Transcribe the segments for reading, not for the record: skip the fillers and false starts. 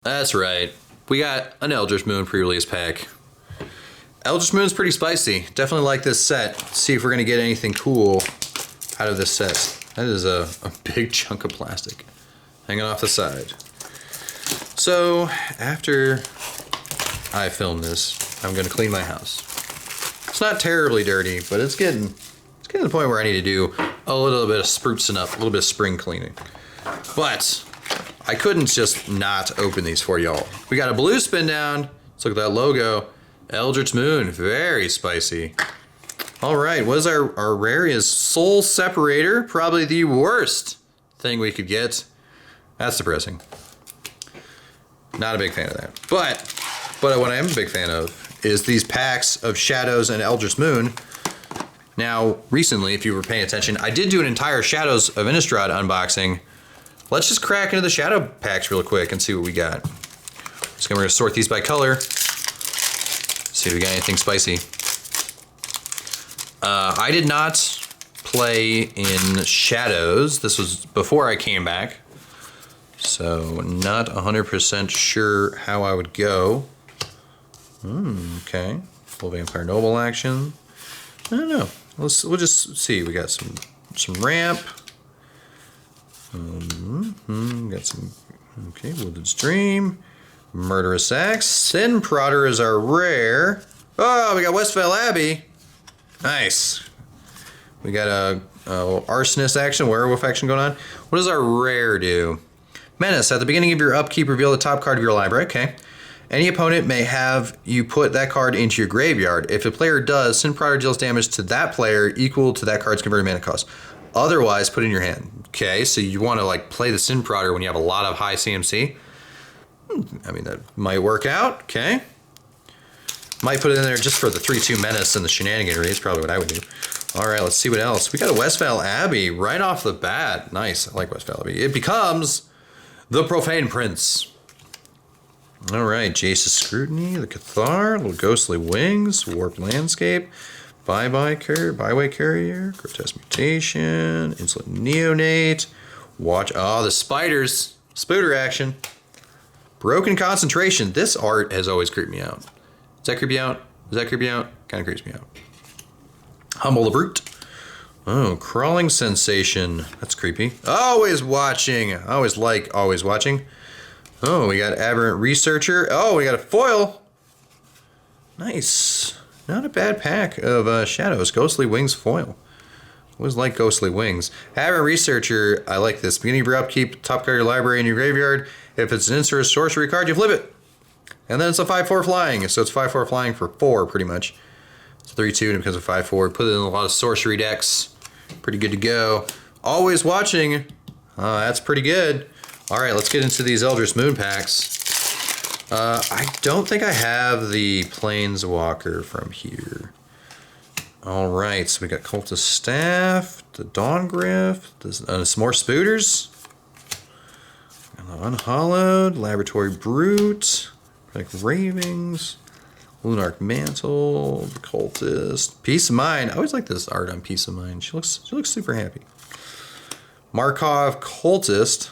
That's right. We got an Eldritch Moon pre-release pack. Eldritch Moon's pretty spicy. Definitely like this set. Let's see if we're gonna get anything cool out of this set. That is a big chunk of plastic hanging off the side. So after I film this, I'm gonna clean my house. It's not terribly dirty, but it's getting to the point where I need to do a little bit of sprucing up, a little bit of spring cleaning. But I couldn't just not open these for y'all. We got a blue spin down. Let's look at that logo. Eldritch Moon, very spicy. All right, what is our rare is Soul Separator, probably the worst thing we could get. That's depressing. Not a big fan of that. But what I am a big fan of is these packs of Shadows and Eldritch Moon. Now, recently, if you were paying attention, I did do an entire Shadows of Innistrad unboxing. Let's just crack into the Shadow packs real quick and see what we got. So we're gonna sort these by color. See if we got anything spicy. I did not play in Shadows. This was before I came back. So not 100% sure how I would go. Okay, full Vampire Noble action. I don't know. We'll just see. We got some ramp. Got some. Okay, Wooded Stream, Murderous Axe, Sin Prodder is our rare. Oh, we got Westvale Abbey. Nice. We got a Arsonist action, Werewolf action going on. What does our rare do? Menace. At the beginning of your upkeep, reveal the top card of your library. Okay. Any opponent may have you put that card into your graveyard. If a player does, Sin Prodder deals damage to that player equal to that card's converted mana cost. Otherwise, put it in your hand. Okay, so you want to like play the Sin Prodder when you have a lot of high CMC. I mean, that might work out. Okay. Might put it in there just for the 3/2 menace and the shenaniganry. Is probably what I would do. All right, let's see what else. We got a Westvale Abbey right off the bat. Nice, I like Westvale Abbey. It becomes the Profane Prince. All right, Jace's Scrutiny, the Cathar, little Ghostly Wings, Warped Landscape, Byway Carrier, Grotesque Mutation, Insolent Neonate, Watch, the Spiders, Spooter action, Broken Concentration. This art has always creeped me out. Does that creep you out? Does that creep you out? Kind of creeps me out. Humble the Brute. Oh, Crawling Sensation. That's creepy. Always watching. I always like always watching. Oh, we got Aberrant Researcher. Oh, we got a foil. Nice. Not a bad pack of Shadows. Ghostly Wings foil. Always like Ghostly Wings. Aberrant Researcher. I like this. Beginning of your upkeep, top card of your library in your graveyard. If it's an instant or sorcery card, you flip it. And then it's a 5/4 flying. So it's 5/4 flying for 4, pretty much. It's 3/2 and it becomes a 5/4. Put it in a lot of sorcery decks. Pretty good to go. Always watching. That's pretty good. All right, let's get into these Eldritch Moon packs. I don't think I have the Planeswalker from here. All right, so we got Cultist Staff, the Dawn Griff, some more Spooters, Unhallowed, Laboratory Brute, like Ravings, Lunarch Mantle, the Cultist, Peace of Mind. I always like this art on Peace of Mind. She looks super happy. Markov Cultist.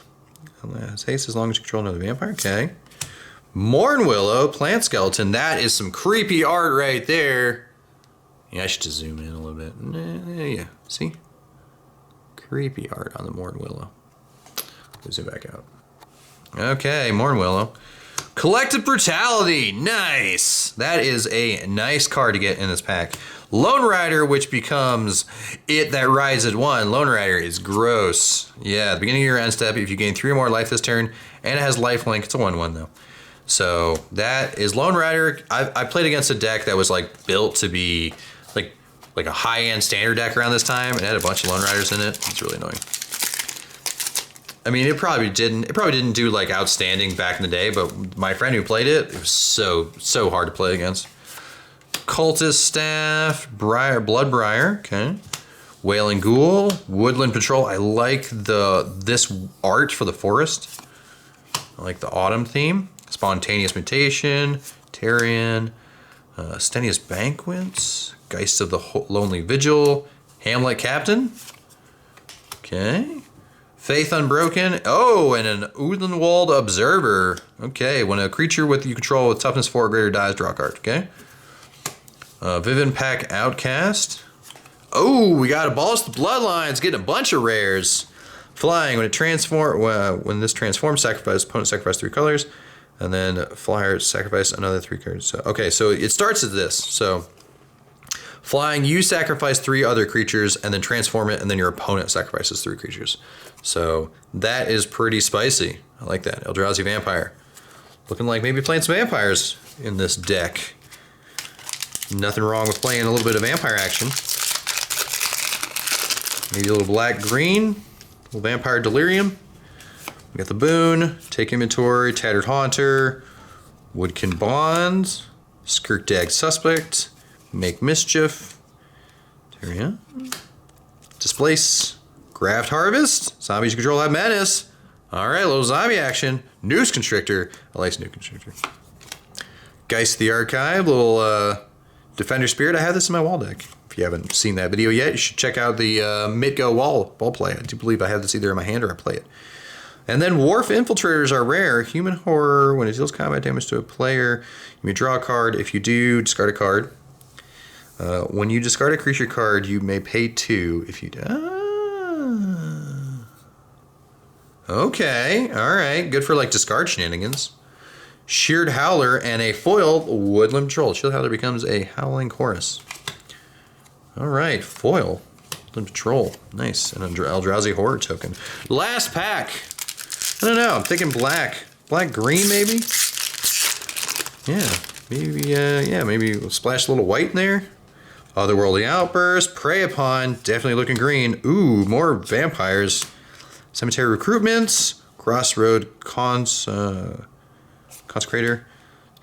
Has haste as long as you control another vampire. Okay. Mornwillow, Plant Skeleton. That is some creepy art right there. Yeah, I should just zoom in a little bit. Yeah. See? Creepy art on the Mornwillow. Zoom back out. Okay, Mornwillow. Collective Brutality. Nice. That is a nice card to get in this pack. Lone Rider, which becomes it that rides at 1. Lone Rider is gross. Yeah, at the beginning of your end step, if you gain 3 or more life this turn, and it has lifelink, it's a 1/1 though. So that is Lone Rider. I played against a deck that was like built to be like a high-end standard deck around this time, and it had a bunch of Lone Riders in it. It's really annoying. I mean, it probably didn't do like outstanding back in the day, but my friend who played it, it was so hard to play against. Cultist Staff, Bloodbriar, okay. Wailing Ghoul, Woodland Patrol. I like this art for the forest. I like the autumn theme. Spontaneous Mutation, Tarian, Stenius Banquets, Geist of the Lonely Vigil, Hamlet Captain. Okay. Faith Unbroken. Oh, and an Udenwald Observer. Okay, when a creature with you control with toughness 4 or greater dies, draw a card. Okay. Vivin Pack Outcast. Oh, we got Abolish the Bloodlines, getting a bunch of rares. Flying, when this transforms, sacrifice, opponent sacrifice 3 colors, and then flyer sacrifice another 3 cards. So, okay, so it starts as this. So flying, you sacrifice 3 other creatures and then transform it, and then your opponent sacrifices 3 creatures. So that is pretty spicy. I like that. Eldrazi Vampire. Looking like maybe playing some vampires in this deck. Nothing wrong with playing a little bit of vampire action. Maybe a little black-green, a little Vampire Delirium. We got the Boon, Take Inventory, Tattered Haunter, Woodkin Bonds, Skirkdag Suspect, Make Mischief, Tyrion, Displace, Graft Harvest, Zombies you control have Menace. Alright, little zombie action. Noose Constrictor. I like Noose Constrictor. Geist of the Archive, little Defender Spirit. I have this in my wall deck. If you haven't seen that video yet, you should check out the Midgo wall play. I do believe I have this either in my hand or I play it. And then Wharf Infiltrators are rare. Human Horror, when it deals combat damage to a player, you may draw a card. If you do, discard a card. When you discard a creature card, you may pay 2. If you okay, alright. Good for like discard shenanigans. Sheared Howler and a foil Woodland Troll. Sheared Howler becomes a Howling Chorus. Alright, foil. Woodland Troll. Nice. And an Eldrazi Horror token. Last pack. I don't know. I'm thinking black. Black-green, maybe? Yeah, maybe we'll splash a little white in there. Otherworldly Outburst. Prey Upon. Definitely looking green. Ooh, more vampires. Cemetery Recruitments. Crossroad Consecrator.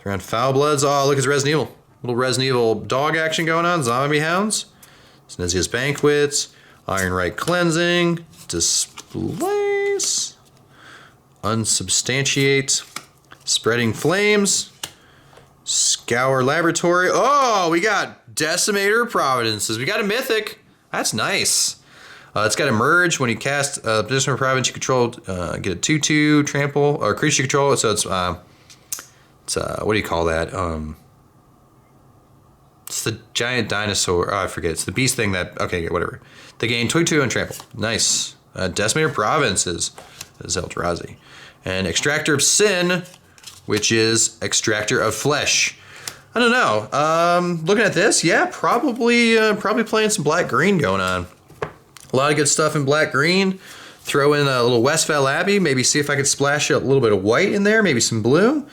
Around Foul Bloods. Oh, look, it's Resident Evil. Little Resident Evil dog action going on. Zombie Hounds. Snezia's Banquets. Ironrite Cleansing. Displace. Unsubstantiate. Spreading Flames. Scour Laboratory. Oh, we got Decimator Providences. We got a Mythic. That's nice. It's got Emerge. When you cast Decimator Providence you control, get a 2/2 trample, or creature you control. So it's what do you call that? It's the giant dinosaur. Oh, I forget. It's the beast thing that, okay, whatever. They gain 2/2 and trample. Nice. Decimator Providences is Eldrazi. And Extractor of Sin, which is Extractor of Flesh. I don't know. Looking at this, yeah, probably playing some black-green going on. A lot of good stuff in black-green. Throw in a little Westfell Abbey. Maybe see if I could splash a little bit of white in there. Maybe some blue.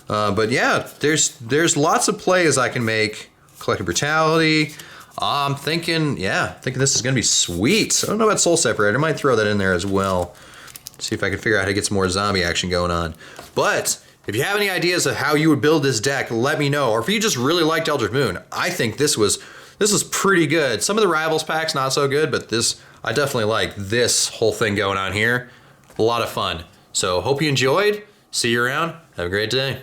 But yeah, there's lots of plays I can make. Collective Brutality. I'm thinking this is going to be sweet. I don't know about Soul Separator. I might throw that in there as well. See if I can figure out how to get some more zombie action going on. But if you have any ideas of how you would build this deck, let me know. Or if you just really liked Eldritch Moon, I think this was pretty good. Some of the Rivals packs not so good, but I definitely like this whole thing going on here. A lot of fun. So hope you enjoyed. See you around. Have a great day.